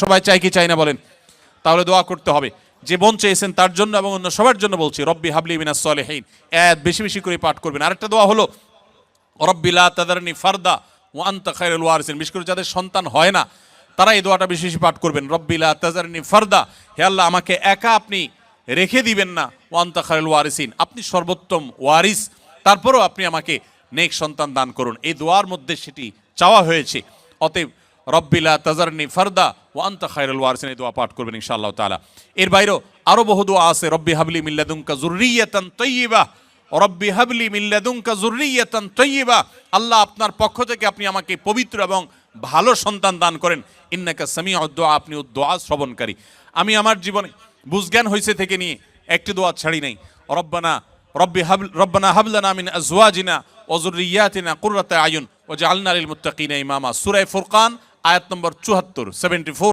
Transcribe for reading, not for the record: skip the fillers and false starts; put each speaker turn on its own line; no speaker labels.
সবাই চাই কি চাই না বলেন? তাহলে দোয়া করতে হবে। যে বোন চেয়েছেন তার জন্য এবং অন্য সবার জন্য বলছি, রব্বি হাবলি মিনাস সলিহিন। বেশি বেশি করে পাঠ করবেন। আরেকটা দোয়া হলো রব্বি লা তাদারনি ফারদা ওয়া আনতা খায়রুল ওয়ারিসিন। বিশেষ করে যাদের সন্তান হয় না তারা এই দোয়াটা বেশি বেশি পাঠ করবেন। রব্বি লা তাদারনি ফারদা, হে আল্লাহ আমাকে একা আপনি রেখে দিবেন না। ওয়া আনতা খায়রুল ওয়ারিসিন, আপনি সর্বোত্তম ওয়ারিস, তারপরও আপনি আমাকে নেক সন্তান দান করুন। এই দোয়ার মধ্যে সেটি চাওয়া হয়েছে। অতএব রব্বি লা তাজারনি ফারদা ওয়া আনতা খায়রুল ওয়ারিসিন, এই দোয়া পাঠ করবেন ইনশাআল্লাহ তাআলা। এর বাইরেও আরো বহু দোয়া আছে। রব্বি হাবলি মিন লাদুনকা যুররিয়াতান তাইয়্যিবা, রব্বি হাবলি মিন লাদুনকা যুররিয়াতান তাইয়্যিবা, আল্লাহ আপনার পক্ষ থেকে আপনি আমাকে পবিত্র এবং ভালো সন্তান দান করেন। ইন্নাকা সামিউদ দুআ, আপনি দোয়া শ্রবণকারী। আমি আমার জীবনে বুঝজ্ঞান হইছে থেকে নিয়ে একটি দোয়া ছাড়ি নাই। রব্বানা হাব লানা মিন আজওয়াজিনা ওয়া যুররিয়াতিনা কুররাতা আয়ুন ওয়াজআলনা লিল মুত্তাকিনা ইমামা। সূরা ফুরকান আয়াত নম্বর 74, 74।